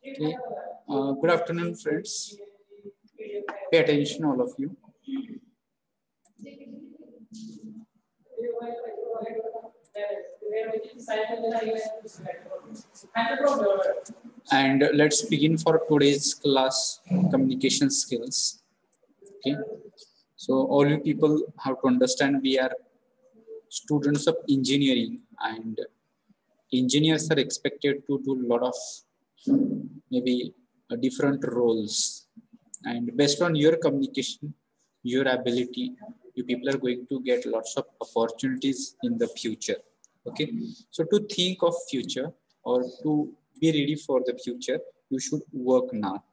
Okay. Good afternoon, friends. Pay attention, all of you. And let's begin for today's class, communication skills. Okay. So all you people have to understand we are students of engineering, and engineers are expected to do a lot of maybe different roles, and based on your communication, your ability, you people are going to get lots of opportunities in the future. Okay, so to think of future or to be ready for the future, you should work now.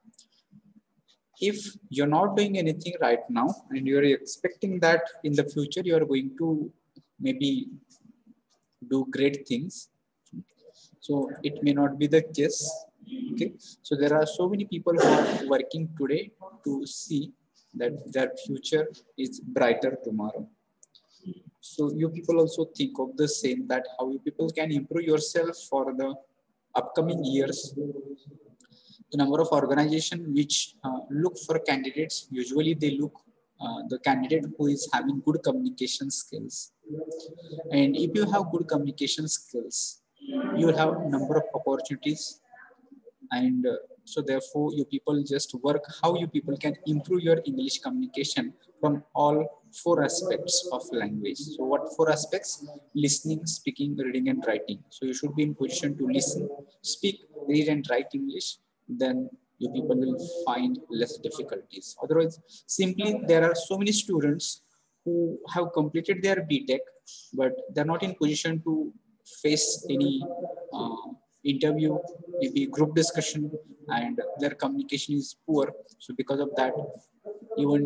If you're not doing anything right now and you're expecting that in the future you are going to maybe do great things, so it may not be the case. Okay, so there are so many people who are working today to see that their future is brighter tomorrow. So you people also think of the same, that how you people can improve yourself for the upcoming years. The number of organizations which look for candidates, usually they look the candidate who is having good communication skills. And if you have good communication skills, you will have number of opportunities. And so therefore you people just work how you people can improve your English communication from all four aspects of language. So what four aspects? Listening, speaking, reading, and writing. So you should be in position to listen, speak, read, and write English. Then you people will find less difficulties. Otherwise, simply there are so many students who have completed their BTech, but they're not in position to face any interview, maybe group discussion, and their communication is poor. So because of that, even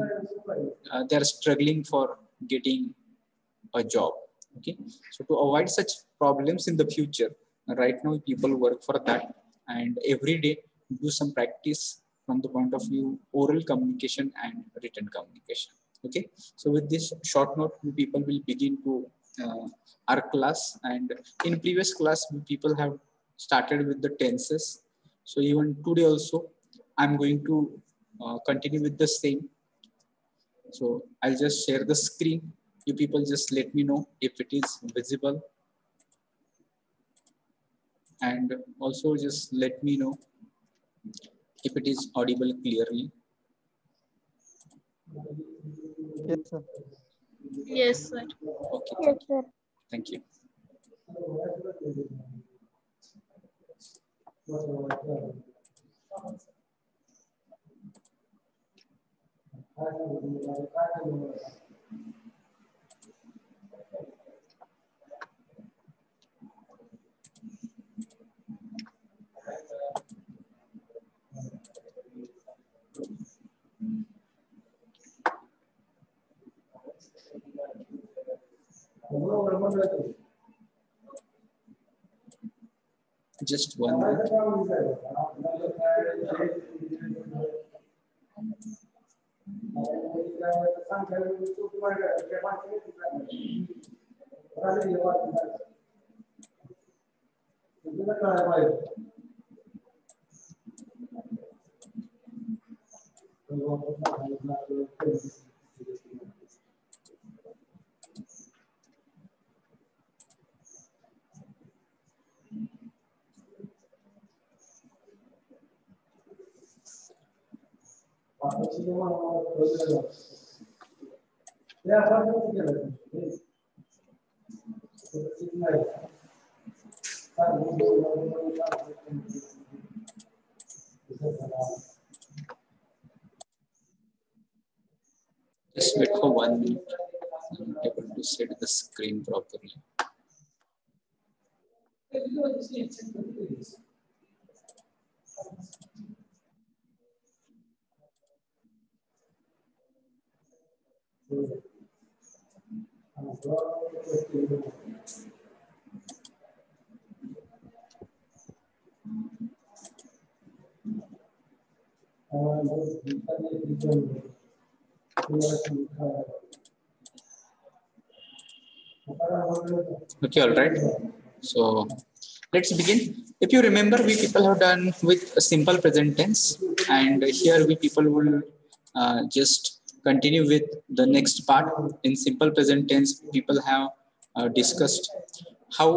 they're struggling for getting a job. Okay, so to avoid such problems in the future, right now people work for that, and every day do some practice from the point of view oral communication and written communication. Okay, so with this short note, we people will begin to our class. And in previous class, we people have started with the tenses. So even today also, I'm going to continue with the same. So I'll just share the screen. You people just let me know if it is visible. And also just let me know if it is audible clearly. Yes, sir. Yes, sir. Okay. Yes, sir. Thank you. Just one minute. Just wait for 1 minute. I'm not able to set the screen properly. Okay, all right. So let's begin. If you remember, we people have done with a simple present tense, and here we people will just continue with the next part. In simple present tense, people have discussed how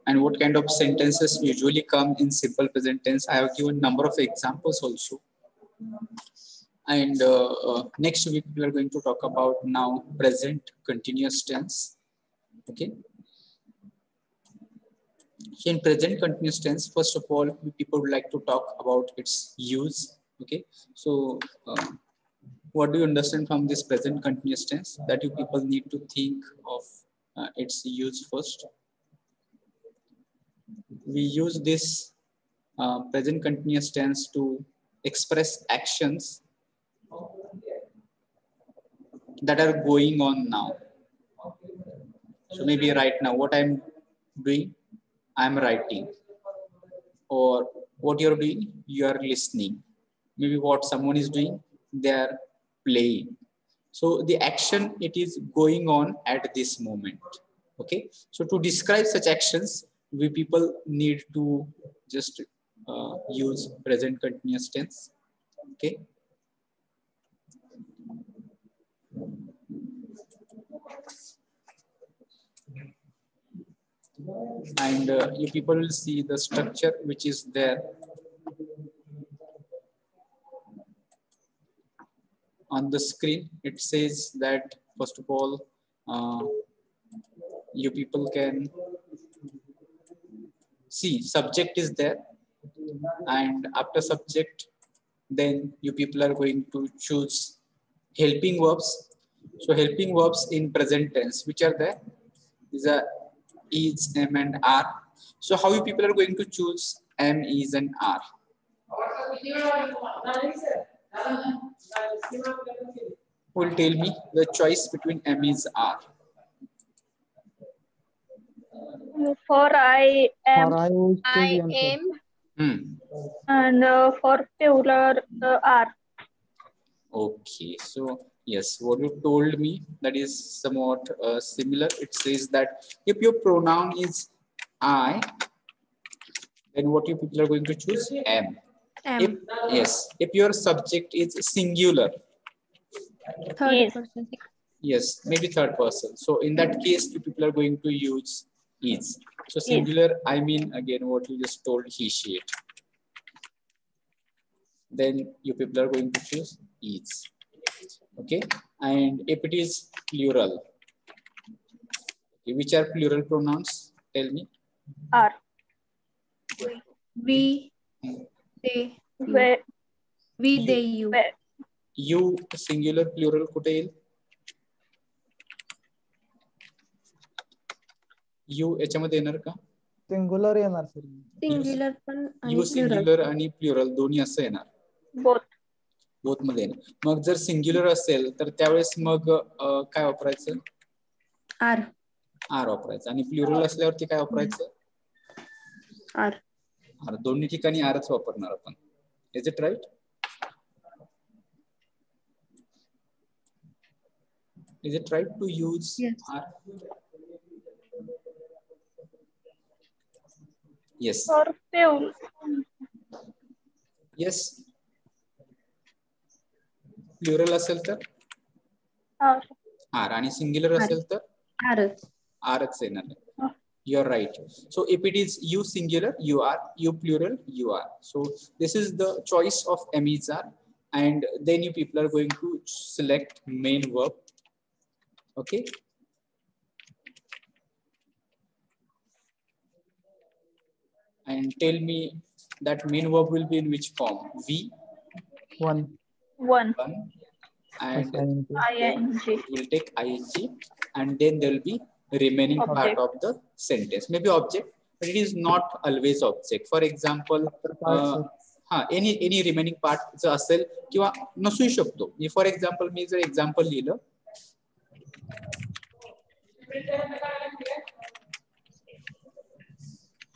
and what kind of sentences usually come in simple present tense. I have given number of examples also. And next week we are going to talk about now present continuous tense. Okay. So in present continuous tense, first of all, people would like to talk about its use. Okay. So what do you understand from this present continuous tense? That you people need to think of its use first. We use this present continuous tense to express actions that are going on now. So maybe right now, what I'm doing, I'm writing. Or what you're doing, you are listening. Maybe what someone is doing, they are playing. So the action, it is going on at this moment. Okay. So to describe such actions, we people need to just use present continuous tense. Okay. And you people will see the structure which is there on the screen. It says that first of all, you people can see subject is there, and after subject, then you people are going to choose helping verbs. So helping verbs in present tense, which are there? These are is, am, and are. So how you people are going to choose am, is, and are? Who will tell me the choice between am, is, are? For I am, For I will choose I M, sir. am, and for plural are. Okay, so yes, what you told me, that is somewhat similar. It says that if your pronoun is I, then what you people are going to choose? Am. If, yes, if your subject is singular, Third person. yes, maybe third person. So in that case, you people are going to use is. So singular, I mean again what you just told, he, she, it. Then you people are going to choose is. Okay, and if it is plural, okay, which are plural pronouns? Tell me. Are. We, they, Where, we, they, you. where. You singular plural कुठे येईल? You याच्यामध्ये येणार का? Singular येणार sir. Singular पण You singular आणि plural दोन्ही असं येणार. Both. बोथ मध्ये येणार. मग जर सिंग्युलर असेल तर त्यावेळेस मग काय वापरायचं? आर. आर वापरायचं. आणि प्लुरल असल्यावरती काय वापरायचं? आर. आर. दोन्ही ठिकाणी आरच वापरणार आपण. Is it right? Is it right to use Yes. R? Yes. For plural. Yes. Plural असेल तर Are. R आणि singular असेल तर आरच. Rच येणार. You're right. So if it is you singular, you are. You plural, you are. So this is the choice of am, is, are, and then you people are going to select main verb. Okay. And tell me that main verb will be in which form? V. One. One. And ing. ing. will take ing, and then there will be remaining Object. part of the sentence. Maybe object, but it is not always object. For example, any remaining part जर असेल किंवा नसू शकतो. For example, मी जर example लिहिलं,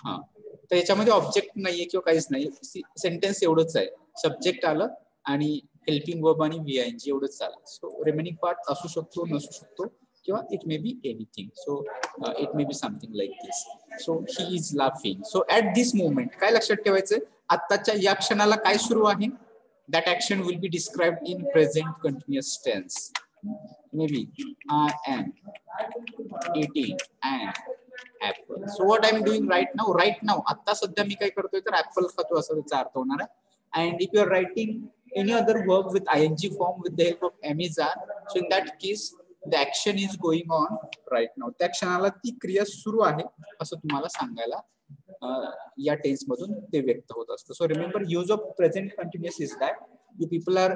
हा, तर याच्यामध्ये ऑब्जेक्ट नाहीये किंवा काहीच नाही. सेंटेन्स एवढंच आहे. सब्जेक्ट आलं आणि हेल्पिंग वर्ब आणि VING एवढंच आलं. सो रिमेनिंग पार्ट असू शकतो, नसू शकतो, किंवा it may be anything. So it may be something like this. So he is laughing. So at this moment काय लक्षात ठेवायचं, आत्ताच्या या क्षणाला काय सुरू आहे, that action will be described in present continuous tense. Maybe I am eating an apple. So what I'm doing right now आता सध्या मी काय करतोय तर ऍपल खातो असा त्याचा अर्थ होणार आहे. And if you are writing any other verb with ing form with the help of am is are, so in that case the action is going on right now. त्या क्षणाला ती क्रिया सुरू आहे असं तुम्हाला सांगायला या टेन्स मधून ते व्यक्त होत असतं. So remember use of present continuous is that you people are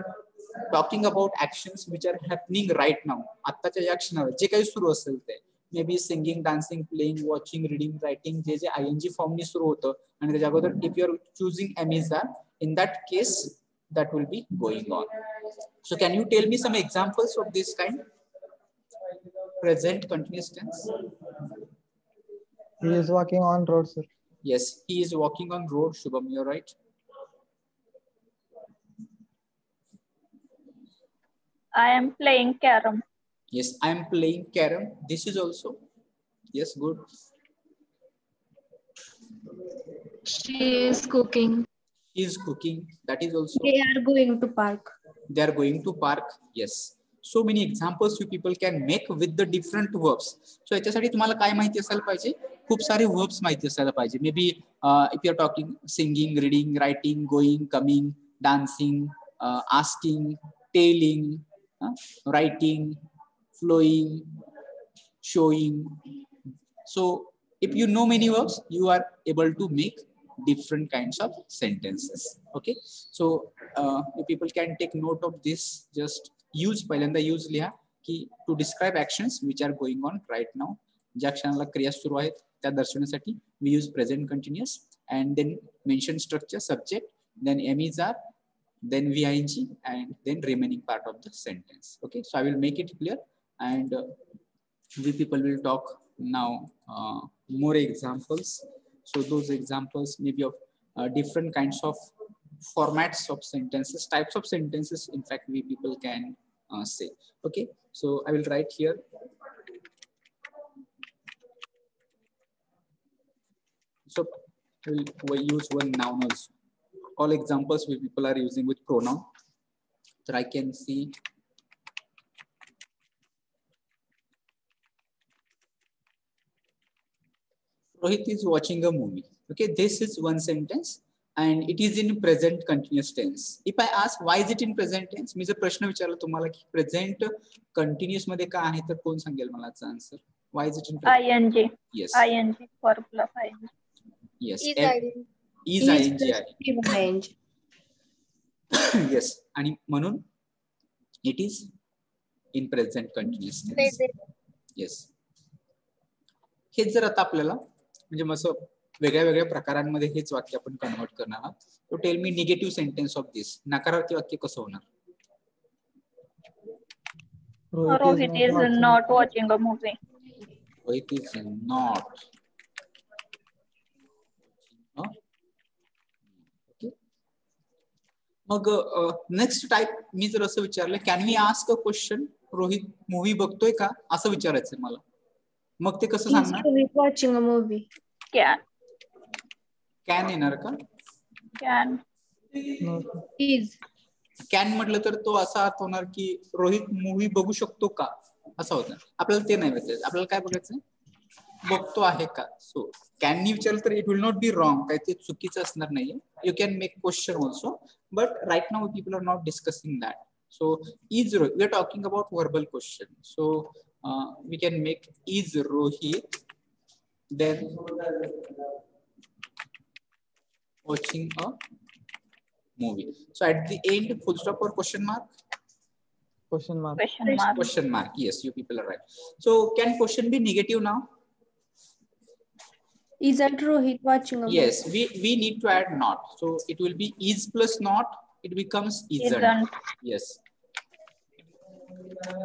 talking about actions which are happening right now. आत्ताच्या या क्षणाला जे काही सुरू असेल ते may be singing, dancing, playing, watching, reading, writing जे आयएनजी फॉर्मनी सुरू होतं आणि त्याच्या अगोदर if you are choosing am is are, in that case that will be going on. So can you tell me some examples of this kind? Present continuous tense. He is walking on road, sir. Yes, he is walking on road. Shubham, you're right. I am playing carom. Yes, I am playing carom. This is also, yes, good. She is cooking. He is cooking. That is also. They are going to park. They are going to park. Yes. So many examples you people can make with the different verbs. So याच्यासाठी तुम्हाला काय माहिती असायला पाहिजे, खूप सारे verbs माहिती असायला पाहिजे. Maybe if you are talking singing, reading, writing, going, coming, dancing, asking, telling, writing, flowing, showing. So if you know many verbs, you are able to make different kinds of sentences. Okay, so you people can take note of this. Just use पहिल्यांदा use लिहा की to describe actions which are going on right now. ज्या क्षणाला क्रिया सुरू आहेत त्या दर्शवण्यासाठी we use present continuous and then mention structure, subject, then am is are, then VING, and then remaining part of the sentence. Okay, so I will make it clear, and we people will talk now more examples. So those examples may be of different kinds of formats of sentences, types of sentences, in fact, we people can say. Okay, so I will write here. So we'll use one noun also. All examples we people are using with pronoun. So I can see Rohit is watching a movie. Okay, this is one sentence and it is in present continuous tense. If I ask why is it in present tense, मी जर प्रश्न विचारला तुम्हाला की present continuous मध्ये का आहे तर कोण सांगेल मला याचा answer? Why is it in present? ing. Yes. ing for plus ing. Yes. Is ing. Is ing आहे. ing. Yes. आणि म्हणून it is in present continuous tense. Yes. हेच जर आता आपल्याला म्हणजे मग वेगळ्या वेगळ्या प्रकारांमध्ये हेच वाक्य आपण कन्वर्ट करणार आहोत. तो tell me negative sentence of this. नकारार्थी वाक्य कसं होणार? Rohit is not watching a movie. Rohit is not. Okay. मग नेक्स्ट टाइप मी जर असं विचारलं, can I ask a question, Rohit movie बघतोय का असं विचारायचंय मला, मग ते कसं सांगणार? Rohit watching a movie. Can येणार का? Can. Is. कॅन म्हटलं तर तो असा अर्थ होणार की रोहित मूवी बघू शकतो का असं होतं. आपल्याला ते नाही बघायचं, आपल्याला काय बघायचं, बघतो आहे का. सो कॅननी विचारलं तर it will not be wrong, काही ते चुकीचं असणार नाहीये. You can make question also, but right now people are not discussing that. So is Rohit, we are talking about verbal question. So we can make is Rohit then watching a movie. So at the end, full stop or question mark? Question mark. Question mark. Question mark. Yes, you people are right. So can question be negative now? Isn't Rohit watching a movie? Yes, we need to add not. So it will be is plus not. It becomes isn't. Isn't. Yes.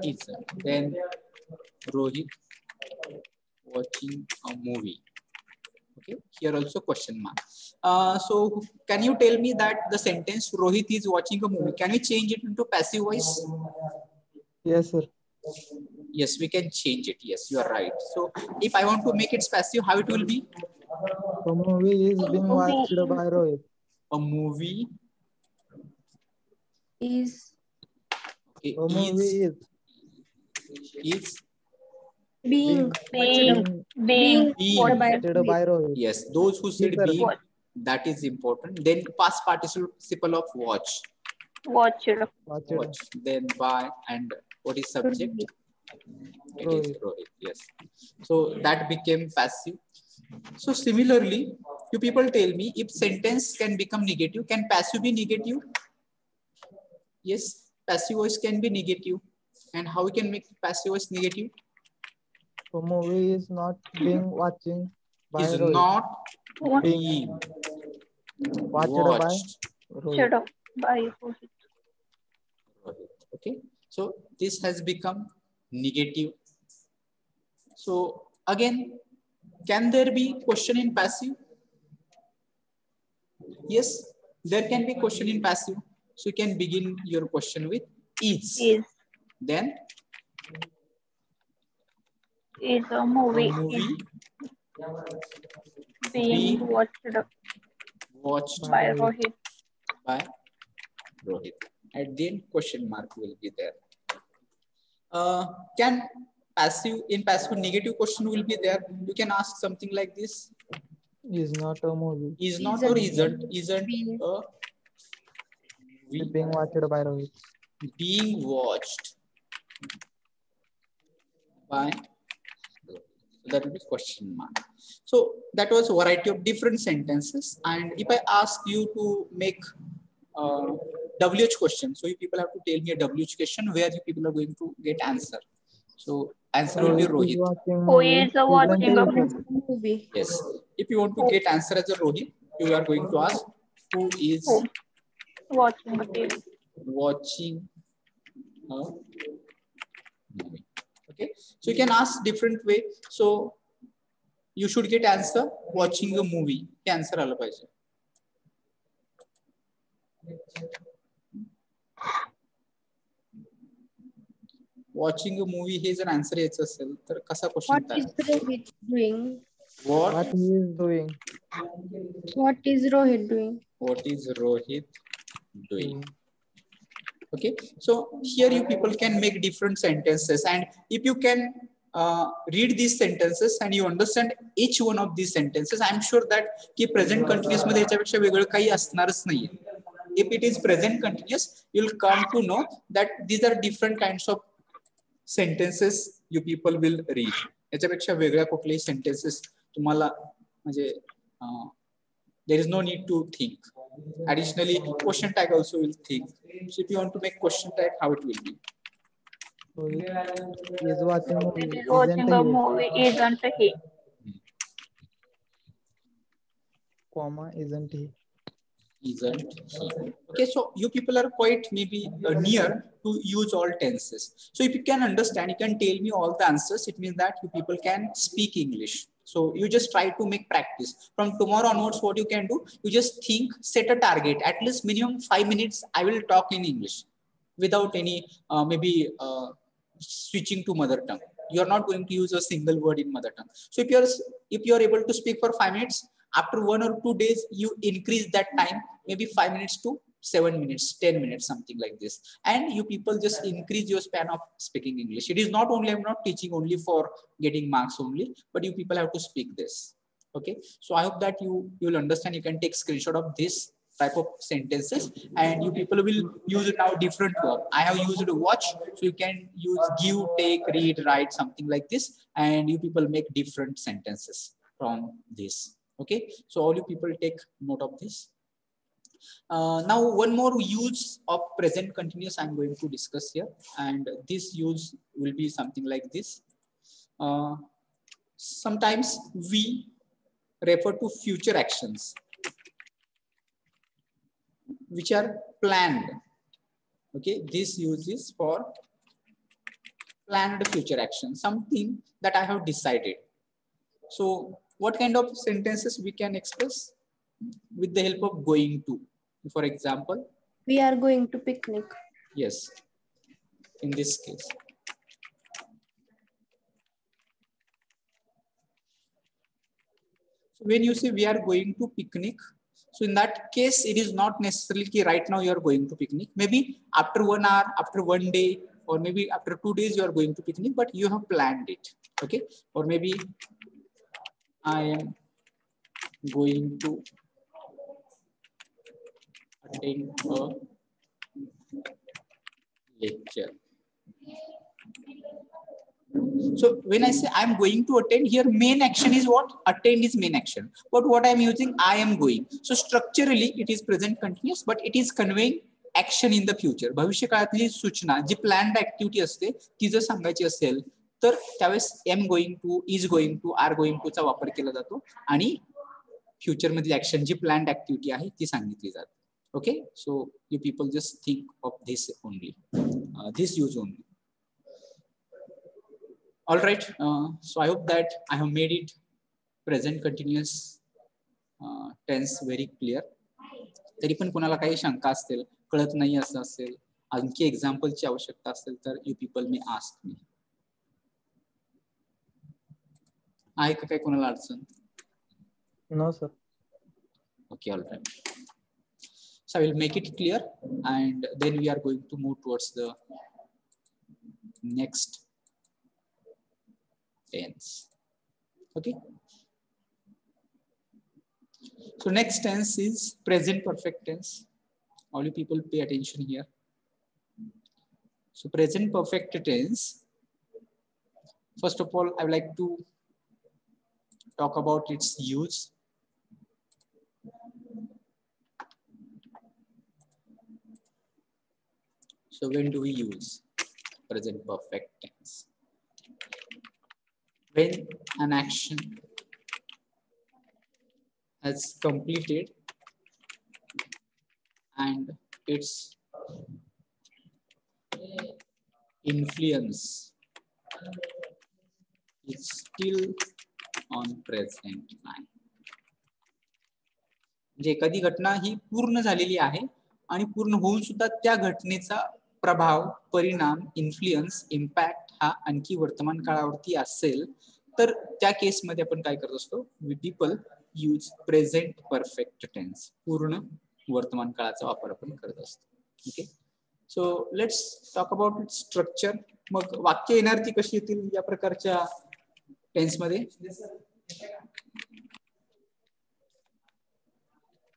Isn't. Then Rohit watching a movie. Okay, here also question mark. So can you tell me that the sentence Rohit is watching a movie, can we change it into passive voice? Yes, sir. Yes, we can change it. Yes, you are right. So if I want to make it passive, how it will be? The movie is being watched by Rohit. A movie Is okay, The movie is being Being being watched by watched by Rohit. yes, those who said Sir. being, Watch. that is important. Then past participle of watch. Watched. Watch. Then by, and what is subject? It is Rohit. Rohit. Yes. So that became passive. So similarly, you people tell me if sentence can become negative, can passive be negative? Yes, passive voice can be negative. And how we can make passive voice negative? The movie is not being watching by Is Rohit. not Being being watched by watched. Rohit. By Rohit. Okay, so this has become negative. So again, can there be question in passive? Yes, there can be question in passive. So you can begin your question with is. Then Is a movie. a movie Being watched by Rohit. by Rohit. At the end, question mark will be there. Can passive in passive negative question will be there? You can ask something like this. Is not a movie. Is not or isn't a being movie Being watched by Rohit. being watched by, so that will be question mark. So that was a variety of different sentences. And if I ask you to make WH question, so you people have to tell me a WH question where you people are going to get answer. So answer will be Rohit is Rohit. watching Who movie. is watching a Isn't movie? movie. Yes. If you want to get answer as a Rohit, you are going to ask who is Who? Watching a TV. watching a movie. Okay. So you can ask different way. So you should get answer watching a movie. He answer आला पाहिजे. Watching a movie हे जर answer यायचं असेल तर कसा question What is Rohit doing? what he is doing. What is Rohit doing? What is Rohit doing? Okay, so here you people can make different sentences, and if you can read these sentences and you understand each one of these sentences, I'm sure that की present continuous मध्ये याच्यापेक्षा वेगळं काही असणारच नाहीये. If it is present continuous, you'll come to know that these are different kinds of sentences you people will read. याच्यापेक्षा वेगळ्या कुठलेही sentences तुम्हाला म्हणजे there is no need to think. Additionally, question tag also will think. So if you want to make question tag, how it will be? Rohit is watching movie. Is watching a movie. Isn't he? Comma isn't he? Isn't he? Okay, so you people are quite maybe near to use all tenses. So if you can understand, you can tell me all the answers. It means that you people can speak English. So you just try to make practice. From tomorrow onwards, what you can do, you just think, set a target. At least minimum 5 minutes, I will talk in English without any maybe switching to mother tongue. You are not going to use a single word in mother tongue. So if you are able to speak for 5 minutes, after 1 or 2 days, you increase that time, maybe 5 minutes to 7 minutes, 10 minutes, something like this. And you people just increase your span of speaking English. It is not only, I'm not teaching only for getting marks only, but you people have to speak this. Okay. So I hope that you will understand. You can take screenshot of this type of sentences, and you people will use it now different verb. I have used watch, so you can use give, take, read, write, something like this, and you people make different sentences from this. Okay, so all you people take note of this. Now one more use of present continuous I'm going to discuss here, and this use will be something like this. Sometimes we refer to future actions which are planned. Okay, this use is for planned future action, something that I have decided. So what kind of sentences we can express with the help of going to? For example, we are going to picnic. Yes, in this case. So when you say we are going to picnic, so in that case, it is not necessarily ki right now you are going to picnic. Maybe after 1 hour, after 1 day, or maybe after 2 days, you are going to picnic, but you have planned it. Okay. Or maybe I am going to attend a lecture. So when I say I'm going to attend, here main action is what? Attend is main action. But what I'm using, I am going. So structurally it is present continuous, but it is conveying action in the future. भविष्य काळातली सूचना जी planned activity असते ती जर सांगायची असेल तर त्यावेळेस am going to, is going to, are going to चा वापर केला जातो आणि फ्युचर मधली ऍक्शन जी planned activity आहे ती सांगितली जाते. Okay, so you people just think of this only, this use only. All right, so I hope that I have made it present continuous tense very clear. तरी पण कोणाला काही शंका असतील, कळत नाही असं असेल, आणखी एक्झाम्पलची आवश्यकता असेल तर you people may ask me. आहे का काय कोणाला अडचण? No, sir. Okay, all right. So I will make it clear and then we are going to move towards the next tense. Okay. So next tense is present perfect tense. All you people pay attention here. So present perfect tense. First of all, I would like to talk about its use. So when do we use present perfect tense? When an action has completed and its influence is still on present time. म्हणजे एखादी घटना ही पूर्ण झालेली आहे आणि पूर्ण होऊन सुद्धा त्या घटनेचा प्रभाव, परिणाम, इन्फ्लुएन्स, इम्पॅक्ट हा आणखी वर्तमान काळावरती असेल तर त्या केसमध्ये आपण काय करत असतो? We people use present perfect tense. पूर्ण वर्तमान काळाचा वापर आपण करत असतो. Okay, so let's talk about its structure. मग वाक्य येणार ती कशी येतील या प्रकारच्या टेन्स मध्ये?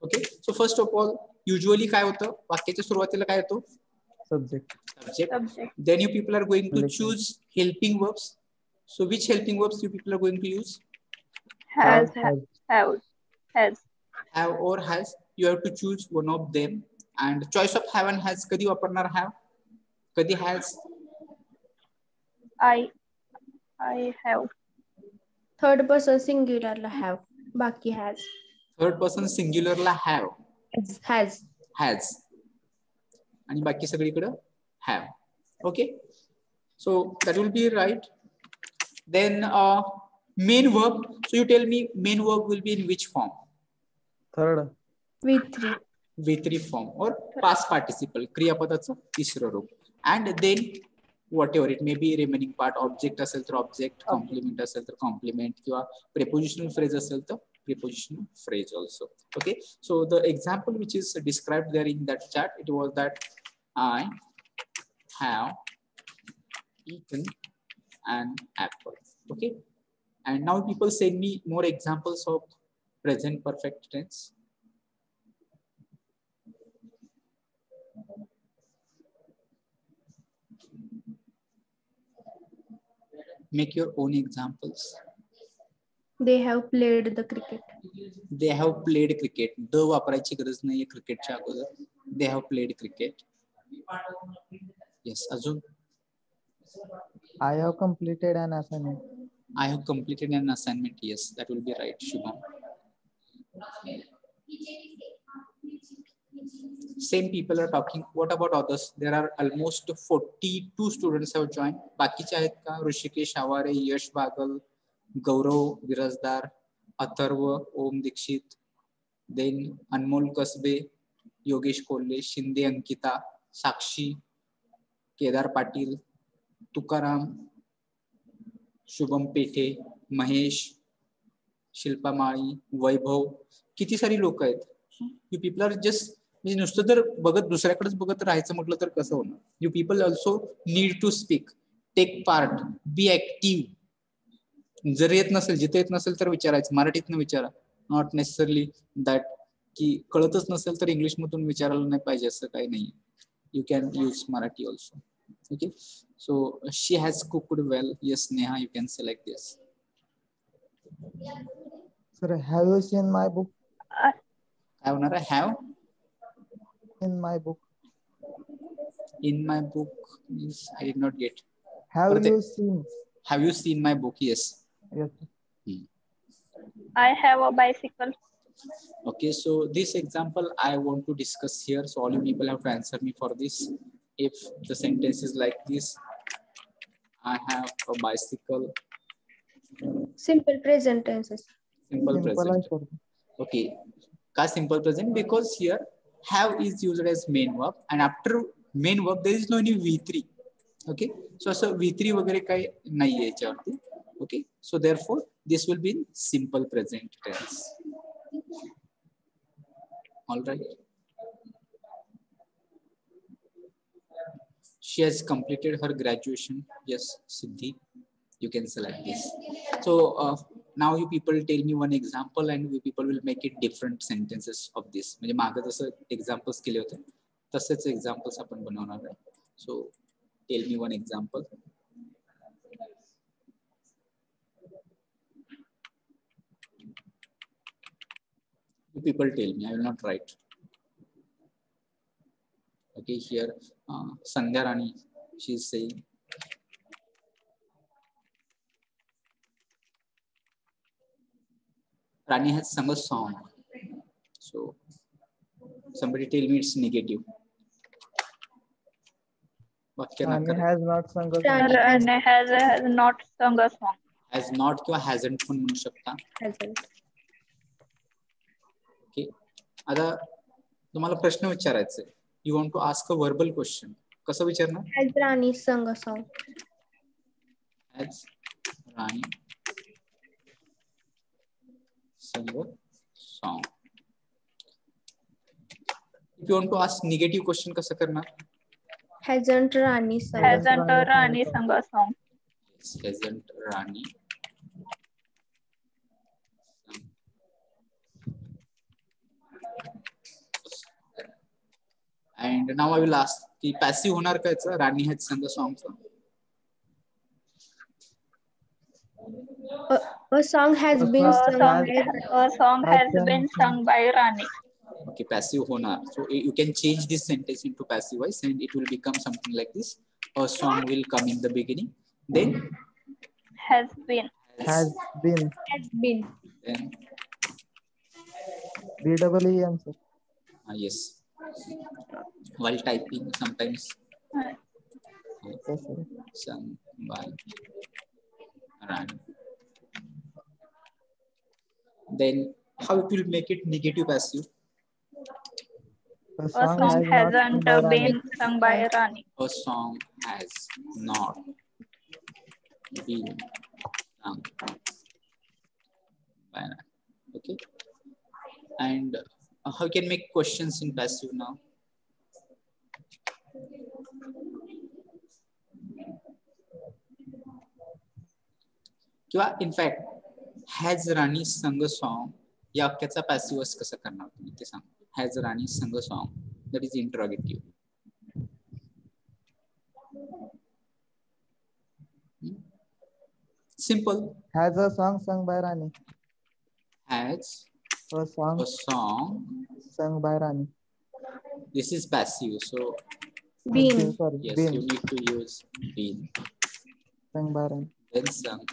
Okay, so first of all usually काय होतं? वाक्याच्या सुरुवातीला काय येतो? Subject. Subject. Then you people are going to Relation. choose helping verbs. So which helping verbs you people are going to use? Has. Have. Has. Have or has. You have to choose one of them. And choice of have and has. कधी वापरणार have? कधी has? I have. Third person singular La have. बाकी has. Third person singular La have. Has. Has. आणि बाकी सगळीकडे have. Okay, so that will be right. Then main verb. So you tell me main verb will be in which form? Third. V3. V3 form or past participle, क्रियापदाचं तिसरं रूप. And then whatever it may be, remaining part, object असेल तर object, complement असेल तर complement किंवा prepositional phrase असेल तर prepositional phrase also. Okay, so the example which is described there in that chart, it was that I have eaten an apple. Okay, and now people send me more examples of present perfect tense. Make your own examples. They have played the cricket. They have played cricket. The वापरायची गरज नाहीये क्रिकेटच्या अगोदर. They have played cricket. Yes, अजून. I have completed an assignment. I have completed an assignment. Yes, that will be right, Shubham. Same people are talking. What about others? There are almost 42 students have joined. बाकीचे आहेत का? ऋषिकेश आवारे, यश बागल, गौरव विराजदार, अथर्व, ओम Dixit, then अनमोल कसबे, योगेश कोल्हे, शिंदे अंकिता, साक्षी, केदार पाटील, तुकाराम, शुभम पेठे, महेश, शिल्पा माळी, वैभव, किती सारी लोक आहेत. You people are just, म्हणजे नुसतं जर बघत दुसऱ्याकडेच बघत राहायचं म्हटलं तर कसं होणार. You people also need to speak, take part, be active. जर येत नसेल, जिथे येत नसेल तर विचारायचं, मराठीतनं विचारा. नॉट नेसेसरली दॅट की कळतच नसेल तर इंग्लिश मधून विचारायला नाही पाहिजे असं काही नाही. You can use Marathi also. Okay, so she has cooked well. Yes Neha, you can say like this. Sir, have you seen my book? काय होणार आहे? Have In my book. in my book means I did not get. Have But you seen? Have you seen my book? Yes. Yes. I have a bicycle. Okay, so this example I want to discuss here. So all you people have to answer me for this. If the sentence is like this, I have a bicycle. Simple present tenses. Simple present. Sir. Okay, ka simple present, because here have is used as main verb, and after main verb there is no any V3. Okay, so असं V3 वगैरे काही नाहीये याच्यावरती. Okay, so therefore this will be in simple present tense. All right. She has completed her graduation. Yes, Siddhi, you can select this. So now you people tell me one example and we people will make it different sentences of this. म्हणजे मागे जसं examples केले होते तसेच examples आपण बनवणार आहे. So tell me one example. You people tell me, I will not write. Okay, here Sandhya Rani, she is saying, Rani has sung a song. So somebody tell me it's negative. Rani has not sung a song. Rani has not sung a song. Has not किंवा hasn't पण म्हणू शकता. Hasn't. Okay. आता तुम्हाला प्रश्न विचारायचा आहे. You want to ask a verbal question. कसं विचारणार? Has Rani sung a song? Has Rani sung a song? If you want to ask negative question, कसं करणार? Hasn't Rani sung? Hasn't Rani sung a song? Yes, hasn't Rani sung. And now I will ask की passive होणार का याचा? Rani has sung a song. A song has been sung by A song has been sung by Rani. Okay, passive होणार. So you can change this sentence into passive voice and it will become something like this. A song will come in the beginning. Then Has been. Has been. has been. Then BEEN, sir. yes. While typing, sometimes Yes, sir. sung by Rani. Then how it will make it negative passive? The A song hasn't been sung by Rani. A song has not been sung by Rani. Okay. And how you can make questions in passive now? किंवा in fact has राणी संग song या वाक्याचा passive कसं करणार तुम्ही ते सांग. Has राणी संग song, that is interrogative. Simple. Has a song sung by Rani. Has A song sung by Rani. This is passive, so Been. Sorry, yes, been you need to use been. sung by Rani. Then sung.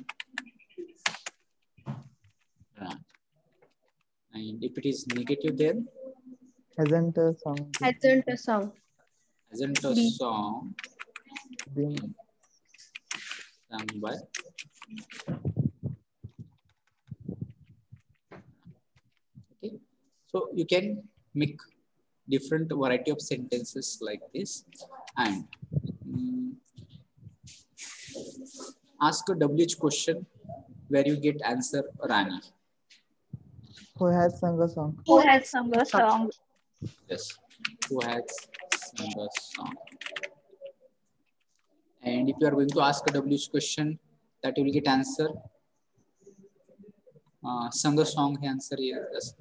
And if it is negative, then Hasn't a song Hasn't a song. hasn't a Been. song been sung by. Okay, so you can make different variety of sentences like this and ask a WH question where you get answer Rani. Who has sung a song? Who has sung a song? Yes, who has sung a song. And if you are going to ask a WH question, that you will get answer. Sung a song हे answer yes.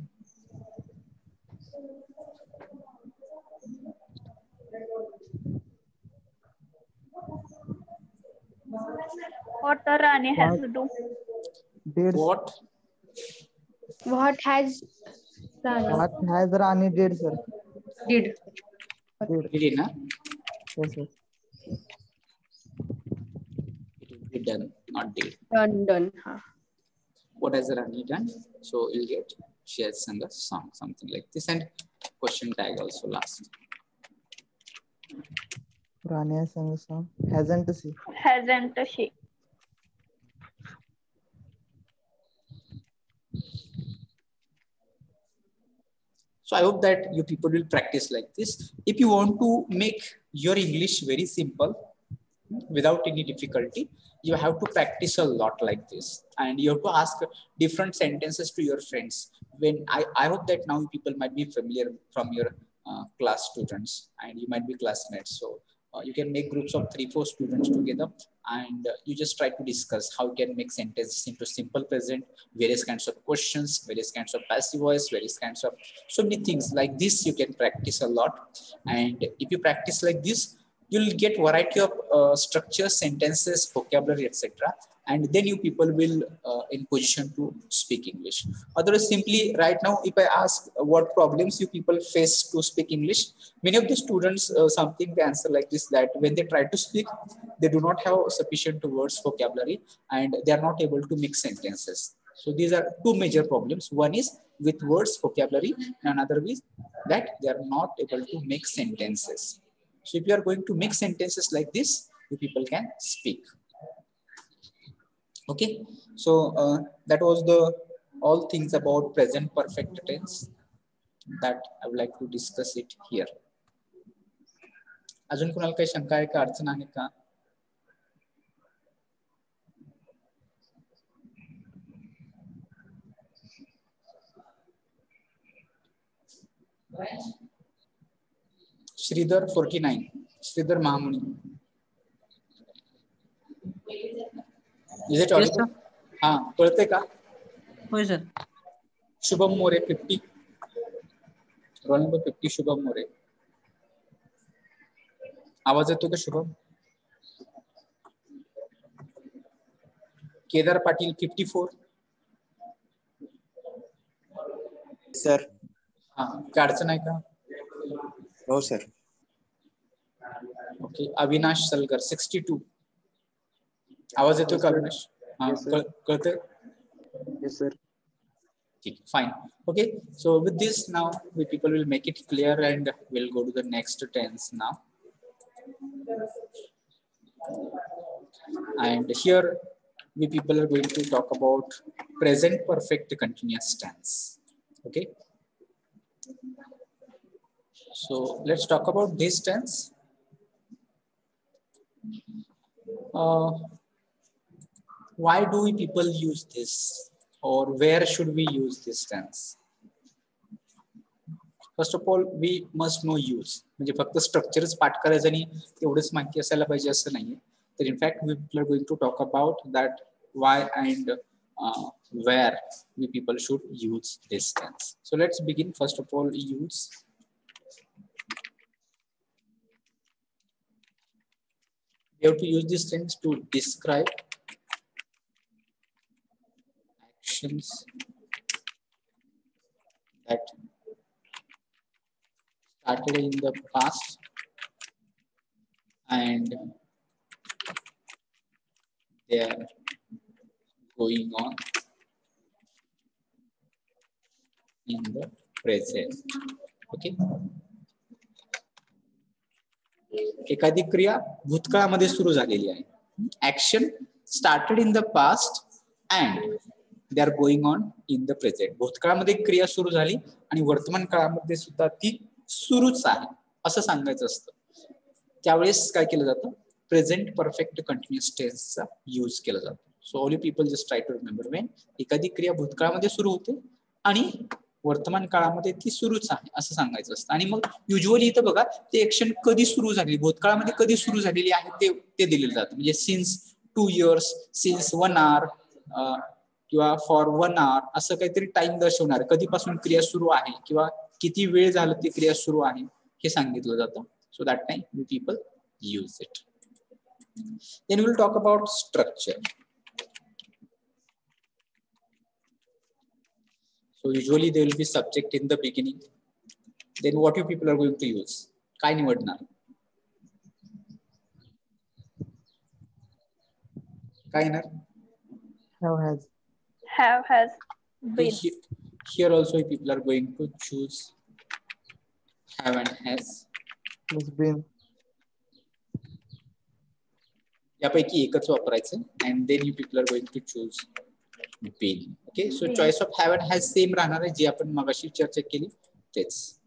What the Rani has to do? Did What? What has Rani? what has Rani did, sir? Did. Did. Did na? Yes, sir. It will be done, not did. Done. Huh. What has Rani done? So you'll get she has sung a song, something like this, and question tag also last. Rani has sung a song. Hasn't she? Hasn't she? So I hope that you people will practice like this. If you want to make your English very simple, without any difficulty, you have to practice a lot like this, and you have to ask different sentences to your friends. When I hope that now people might be familiar from your class students, and you might be classmates. So you can make groups of 3-4 students together, and you just try to discuss how you can make sentences into simple present, various kinds of questions, various kinds of passive voice, various kinds of so many things like this. You can practice a lot, and if you practice like this, you'll get variety of structures, sentences, vocabulary, etc. And then you people will in position to speak English. Otherwise, simply right now, if I ask what problems you people face to speak English, many of the students something they answer like this, that when they try to speak, they do not have sufficient words vocabulary, and they are not able to make sentences. So these are two major problems. One is with words vocabulary, and another is that they are not able to make sentences. So if you are going to make sentences like this, you people can speak. Okay. So that was the all things about present perfect tense that I would like to discuss it here. अजून कुणाला काही शंका आहे का, अडचण आहे का? श्रीधर 49, श्रीधर महामुनी. Is it audible? हाँ, कळते का? होय सर. शुभम मोरे 50, रोल नंबर 50 शुभम मोरे. आवाज येतो का शुभम? केदार पाटील 54. सर. हाँ, काय अडचण आहे का? हो सर. ओके. अविनाश सलगर 62. आवाज येतो का अविनाश? हाँ, कळते? Yes sir. Fine. Okay. So with this now, we people will make it clear, and we'll go to the next tense now. And here we people are going to talk about present perfect continuous tense. Okay. So let's talk about this tense. Why do we people use this, or where should we use this tense? First of all, we must know use. म्हणजे फक्त स्ट्रक्चरच पाठ करायचं आणि एवढंच माहिती असायला पाहिजे असं नाहीये. तर in fact, we are going to talk about that why and where we people should use this tense. So let's begin. First of all, use. We have to use this tense to describe actions that started in the past and they are going on in the present. Okay. एखादी क्रिया भूतकाळामध्ये सुरू झालेली आहे. Action started in the past and they are going on in the present. भूतकाळामध्ये क्रिया सुरू झाली आणि वर्तमान काळामध्ये सुद्धा ती सुरूच आहे असं सांगायचं असतं. त्यावेळेस काय केलं जातं? प्रेझेंट परफेक्ट कंटिन्युअस टेन्सचा यूज केला जातो. So all you people just try to remember, when एखादी क्रिया भूतकाळामध्ये सुरू होते आणि वर्तमान काळामध्ये ती सुरूच आहे असं सांगायचं असतं. आणि मग युजली इथं बघा ते ऍक्शन कधी सुरू झाली, भूतकाळामध्ये कधी सुरू झालेली आहे ते दिलेलं जातं. म्हणजे सिन्स 2 years, सिन्स 1 hour किंवा फॉर 1 hour असं काहीतरी टाइम दर्शवणार, कधीपासून क्रिया सुरू आहे किंवा किती वेळ झालं ती क्रिया सुरू आहे हे सांगितलं जातं. So that time you people use it. Then we will talk about structure. So usually there will be subject in the beginning. Then what you people are going to use? काय निवडणार? काय येणार? Have, has. Have, has, been. Here also people are going to choose have and has. Has been. यापैकी एकच वापरायचं and then you people are going to choose been. Okay, so Been. choice of have and has same राहणार आहे जी आपण मगाशी चर्चा केली तेच.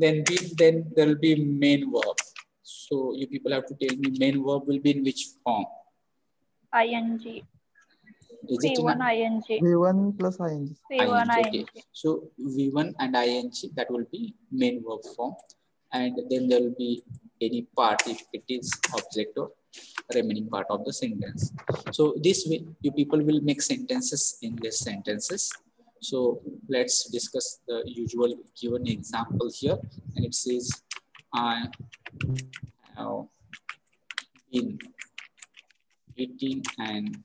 Then been, then there will be main verb. So you people have to tell me main verb will be in which form? ing. Is it in V1 ing. V1 plus ing. V1 ing? ing. Okay. So V1 and ing, that will be main verb form, and then there will be any part if it is object or remaining part of the sentence. So this way you people will make sentences, English sentences. So let's discuss the usual given example here, and it says I have been eating an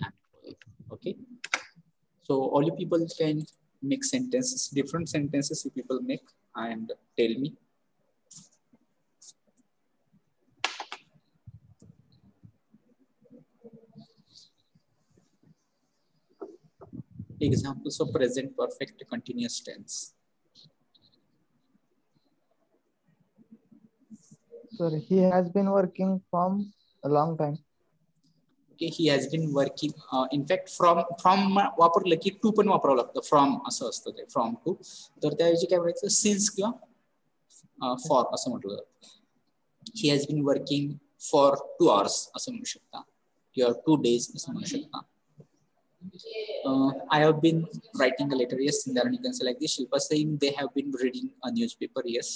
apple. Okay, so all you people can make sentences, different sentences you people make and tell me. Examples of present perfect continuous tense. Sir, he has been working from a long time. Okay, he has been working. In fact, from वापरलं की to पण वापरावं लागतं. From असं असतं ते from to. तर त्याऐवजी काय म्हणायचं since किंवा for असं म्हटलं जातं. He has been working for 2 hours असं म्हणू शकता किंवा 2 days असं म्हणू शकता. I have been writing a letter. Yes, then you can say like this. Shilpa saying they have been reading a newspaper. Yes.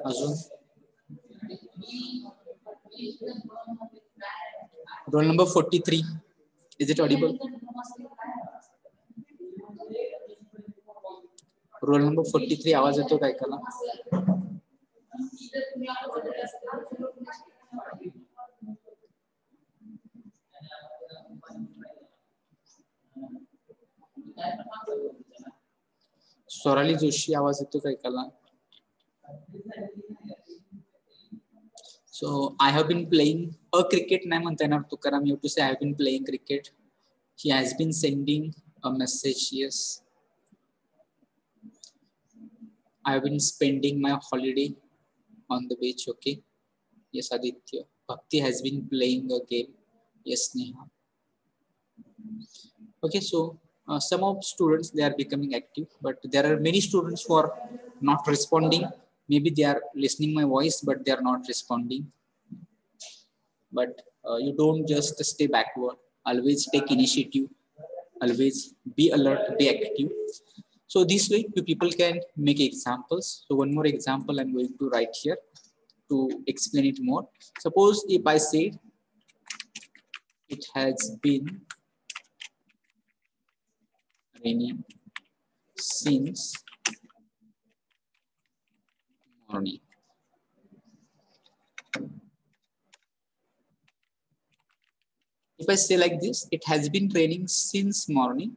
Azun. Roll number 43. Is it audible? Roll number 43. आवाज येतो काय कला? स्वराली जोशी आवाज येतो काय कला? So I have been playing a cricket नाही म्हणता येणार Tukaram. You have to say I have been playing cricket. He has been sending a message. Yes. I have been spending my holiday on the beach. Okay. Yes, Aditya. Bhakti has been playing a game. Yes, Neha. Okay, so some of students, they are becoming active, but there are many students who are not responding. Maybe they are listening my voice, but they are not responding. But you don't just stay backward. Always take initiative. Always be alert, be active. So this way, you people can make examples. So one more example I'm going to write here to explain it more. Suppose if I say it has been raining since morning. If I say like this, it has been raining since morning.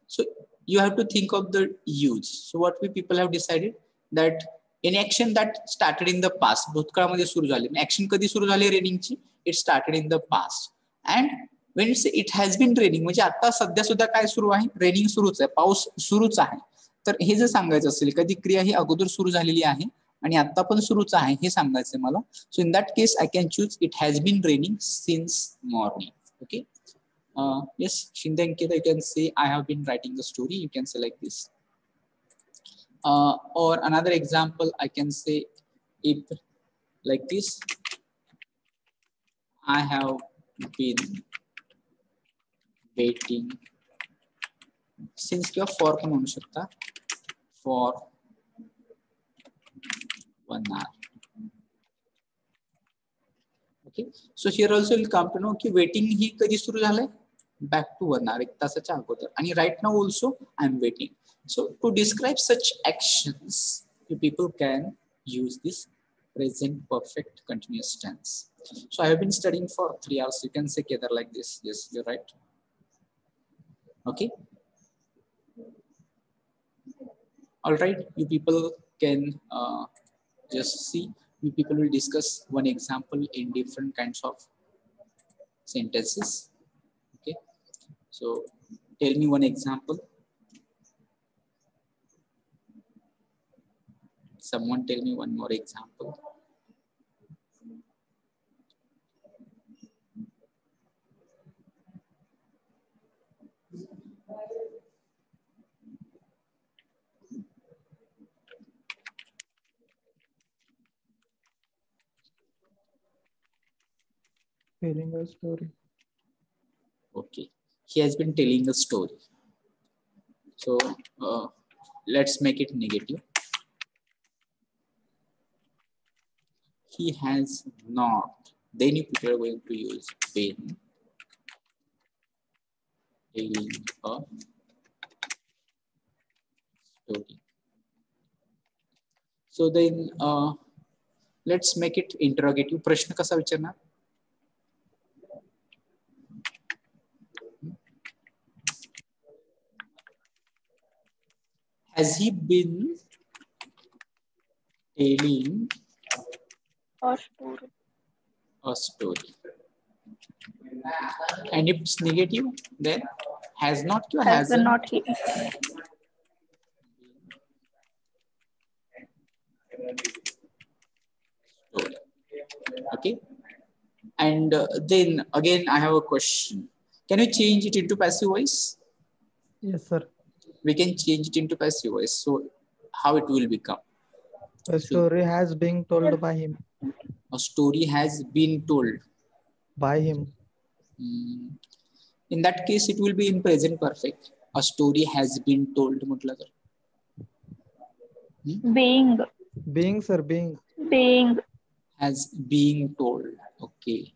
So you have to think of the use. So what we people have decided that any action that started in the past, भूतकाळामध्ये सुरू झाली. Action कधी सुरू झाली रेनिंगची? It started in the past. And when you say it has been raining, म्हणजे आता सध्या सुद्धा काय सुरू आहे? रेनिंग सुरूच आहे, पाऊस सुरूच आहे. तर हे जर सांगायचं असेल कधी क्रिया ही अगोदर सुरू झालेली आहे आणि आता पण सुरूच आहे हे सांगायचं मला. So in that case I can choose it has been raining since morning. Okay. Yes, Shinde Ankita, you can say I have been writing the story. You can say like this. Or another example, I can say it like this. I have been waiting since किंवा for पण म्हणू शकता for 1 hour. Okay, so here also will come to know की waiting ही कधी सुरू झालंय back to 1 hour, 1 तासाच्या अगोदर. आणि right now also I am waiting. So to describe such actions, you people can use this present perfect continuous tense. So I have been studying for 3 hours. You can say Kedar like this. Yes, you're right. Okay. All right. You people can just see. You people will discuss one example in different kinds of sentences. Okay. So tell me one example. Someone tell me one more example. Telling a story. Okay, he has been telling a story. So let's make it negative. He has not. Then you people are going to use been telling a story. So then let's make it interrogative. प्रश्न कसा विचारणार? Has he been telling a story? And if it's negative, then has not or Has hasn't? not he? Story. Okay. And then again, I have a question. Can we change it into passive voice? Yes, sir. We can change it into passive voice. So how it will become? A story has been told by him. A story has been told By him. In that case, it will be in present perfect. A story has been told. म्हटलं तर. Being. Being, sir, being. Being. Has being told. Okay.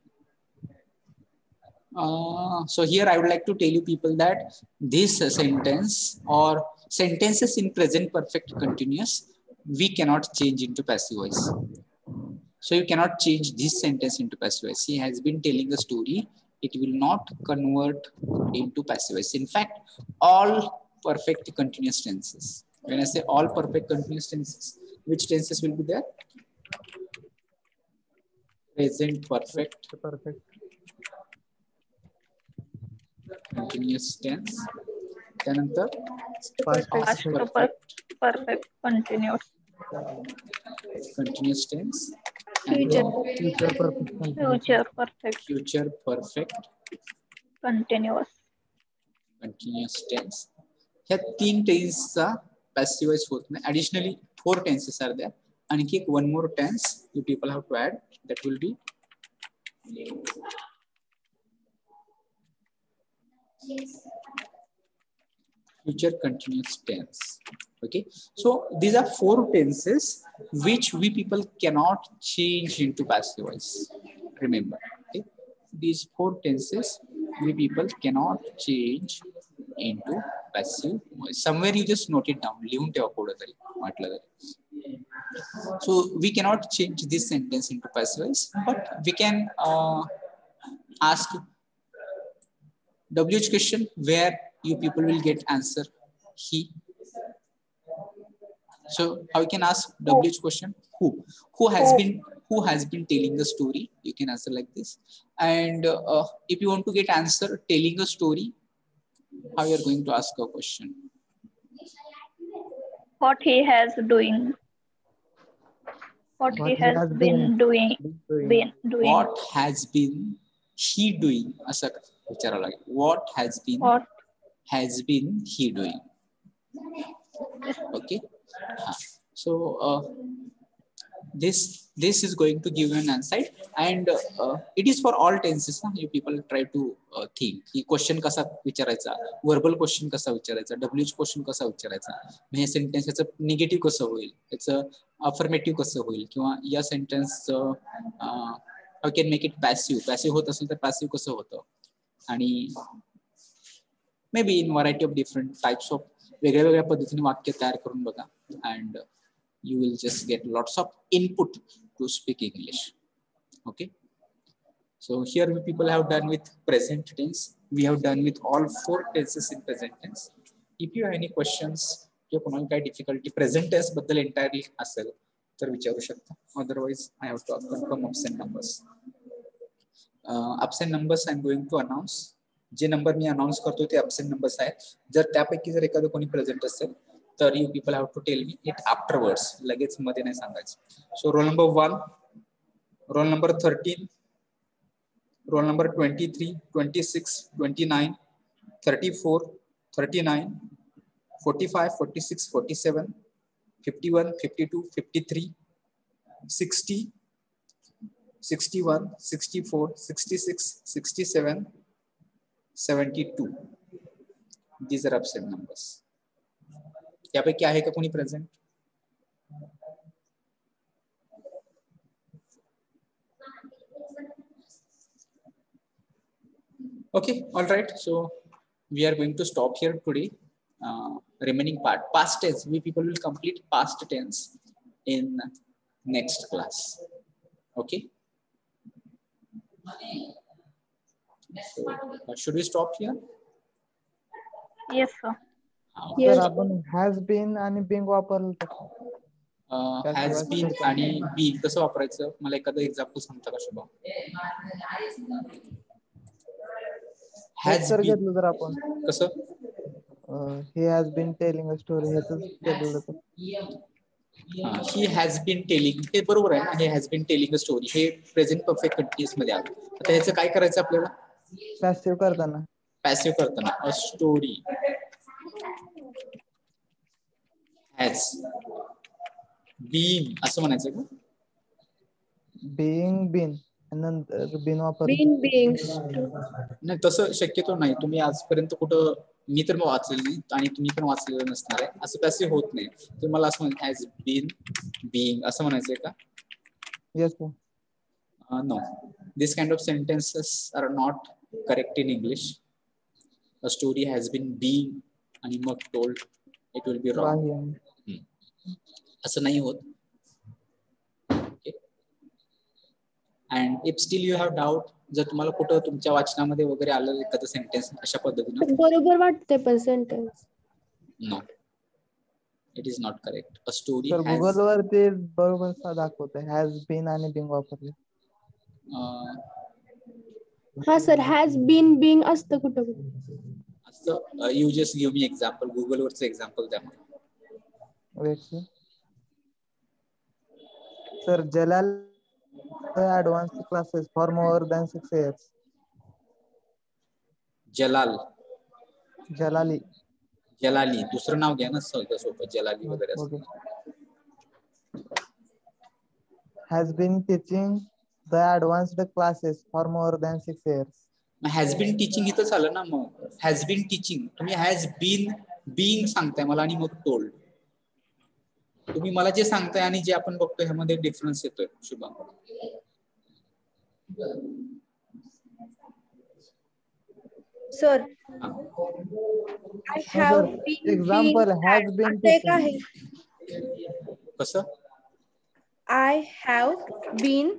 So here I would like to tell you people that this sentence or sentences in present perfect continuous, we cannot change into passive voice. So you cannot change this sentence into passive voice. He has been telling a story. It will not convert into passive voice. In fact, all perfect continuous tenses. When I say all perfect continuous tenses, which tenses will be there? Present perfect. Perfect. Continuous tense. त्यानंतर Past Perfect continuous. continuous tense. Future. Future perfect. Future perfect Future perfect continuous. continuous tense. ह्या 3 टेन्सचा passive voice होत नाही. Additionally 4 tenses are there. आणखी एक one more tense you people have to add. That will be future continuous tense. Okay, so these are 4 tenses which we people cannot change into passive voice. Remember, okay? These 4 tenses we people cannot change into passive voice. Somewhere you just note it down. लिहून ठेवा पुढे तरी म्हटलं तरी. So we cannot change this sentence into passive voice, but we can ask WH question where you people will get answer he. So how you can ask WH question? Who has been telling the story? You can answer like this. And if you want to get answer telling a story, how you are going to ask a question? What he has doing. What he has been doing. What has been he doing? असं विचारावं लागेल. What has been he doing? Okay. So this is going to give you an insight, and it is for all tenses ना. You people try to think की question कसा विचारायचा, verbal question कसा विचारायचा, WH question कसा विचारायचा, हे sentence याचं negative कसं होईल, याचं अफर्मेटिव्ह कसं होईल, किंवा या सेंटेन्सचं how can make it passive होत असेल तर पॅसिव्ह कसं होतं, आणि may be in variety of different types of वेगळ्या वेगळ्या पद्धतीने वाक्य तयार करून बघा, and you will just get lots of input to speak English. Okay, so here we people have done with present tense. We have done with all 4 tenses in present tense. If you have any questions, किंवा कोणाला काही difficulty present tense बद्दल entirely असेल तर विचारू शकता. Otherwise I have to confirm absent numbers. Absent numbers I am going to announce. J number me announce करतो ते absent numbers आहेत. जर त्यापैकी जर एखादं कोणी प्रेझेंट असेल तर you people have to tell me it afterwards. लगेच मध्ये नाही सांगायचं. So roll number 1, roll number 13, roll number 23, 26, 29, 34, 39, 45, 46, 47, 51, 52, 53, 60, 61, 64, 66, 67, 72. These are absent numbers. यापैकी आहे का कोणी present? Okay, all right. So we are going to stop here today. Remaining part, past tense. We people will complete past tense in next class. Okay. So, should we stop here? Yes, sir. तर आपण has been आणि Bing वापरलं तर has been आणि been कसं वापरायचं, मला एखादं एक्झाम्पल सांगता का शुभम? हॅज घेतलं तर आपण कसं? He has been telling a story ह्याच घेतलं तर ही हॅज बीन टेलिंग, हे बरोबर आहे ना. He has been telling a story हे प्रेझेंट परफेक्ट कंटिन्युअस मध्ये आलं. आता ह्याचं काय करायचं आपल्याला? पॅसिव्ह करताना अ स्टोरी हॅज बीन असं म्हणायचं का? बीइंग बीन नंतर बिन वापर नाही, तसं शक्यतो नाही. तुम्ही आजपर्यंत कुठं, मी तर वाचलेलं नाही आणि तुम्ही पण वाचलेलं नसणार आहे, असं पॅसिव्ह होत नाही. तर मला असं म्हणायचं हॅज बीन बीइंग असं म्हणायचंय का? Yes no, this kind of sentences are not correct in English. A story has been being आणि मग told, it will be wrong. असं नाही होत. And if still you have doubt, जर तुम्हाला कुठं तुमच्या वाचनामध्ये वगैरे आलं एखादं सेंटेन्स अशा पद्धतीनं, बरोबर वाटते पण sentence no, it is not correct. A story तर हॅज, गुगल वर ते बरोबर दाखवतंय हॅज बीन आणि बिंग वापरले. हा सर, हॅज बीन बिंग असतं कुठं कुठं. असं you just give me example, Google वरचं एक्झाम्पल द्या मला. Wait sir, Jalal advanced classes for more than 6 years. Jalali, दुसरं नाव घ्या ना सोपं, जलाली वगैरे असं. Has been teaching the advanced classes for more than 6 years. Has been teaching इथंच आलं ना. मग हॅज बीन टीचिंग, तुम्ही हॅज बीन बीइंग सांगताय मला आणि मग टोल्ड. तुम्ही मला जे सांगताय आणि जे आपण बघतोय ह्यामध्ये डिफरन्स येतोय Shubham. Sir, I have been example has been teaching. कसं? I have been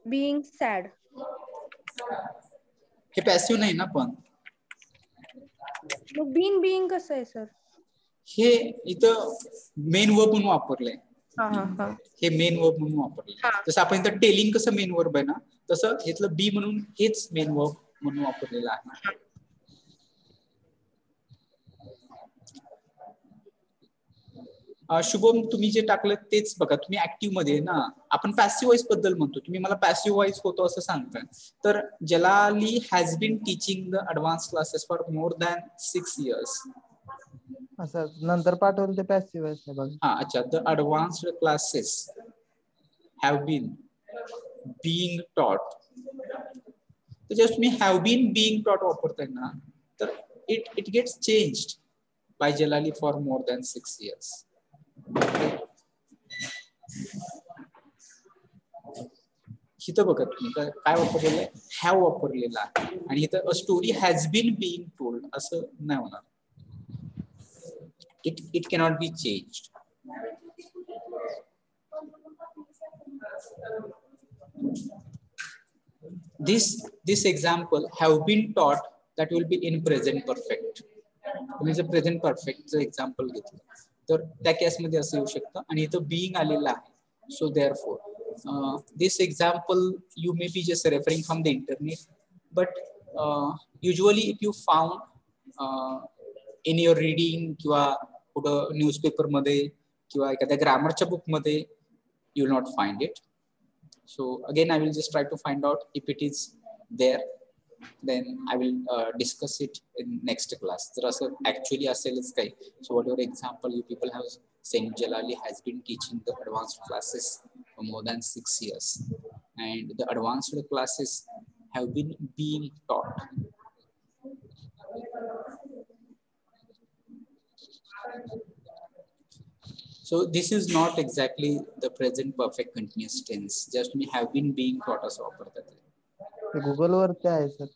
being sad. हे पॅसिव्ह नाही ना. पण मग बीन बिंग कसं आहे सर? हे इथं मेन वर्ब म्हणून वापरलंय. हे मेन वर्ब म्हणून वापरलंय. जसं आपण इथं टेलिंग कसं मेन वर्ब आहे ना, तसं इथलं बी म्हणून हेच मेन वर्ब म्हणून वापरलेलं आहे. शुभम, तुम्ही जे टाकलं तेच बघा. तुम्ही ऍक्टिव्ह मध्ये ना, आपण पॅसिव्ह वॉइस बद्दल म्हणतो, तुम्ही मला पॅसिव्ह वॉइस होतो असं सांगताय. तर Jalali has been teaching the advance classes for more than 6 years. असं नंतर पाठवलं ते पॅसिव्ह आहे बघा. हा अच्छा, the advanced classes have been being taught. तर just me have been being taught वापरतोय ना, तर it gets changed by Jalali for more than 6 years. इथं बघा तुम्ही काय वापरलेलं आहे, हॅव वापरलेला आहे आणि इथं a story has been being told असं नाही होणार. It cannot be changed. This example have been taught, that will be in present perfect. तुम्ही जर प्रेझेंट परफेक्टचं एक्झाम्पल घेतलं तर त्या केसमध्ये असं येऊ शकतं आणि इथं बीइंग आलेलं आहे. So therefore this example you may be just referring from the internet, but usually if you found in your reading किंवा कुठं न्यूजपेपर मध्ये किंवा एखाद्या ग्रामरच्या बुक मध्ये you will not find it. So again I will just try to find out if it is there, then I will discuss it in next class. Jar asं actually aselच काही. So whatever example you people have, Saint Jalali has been teaching the advanced classes for more than 6 years, and the advanced classes have been being taught. So this is not exactly the present perfect continuous tense. Just me have been being taught असं वापरतात. ते Google वरती आहे sir.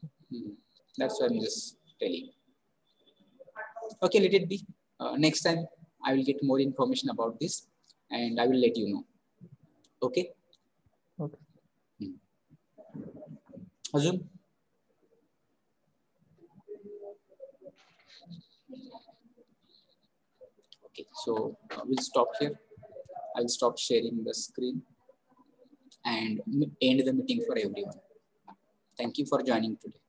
That's what I'm just telling. Okay, let it be. Next time I will get more information about this and I will let you know. Okay? Okay. Azun? Okay, so we'll stop here. I'll stop sharing the screen and end the meeting for everyone. Thank you for joining today.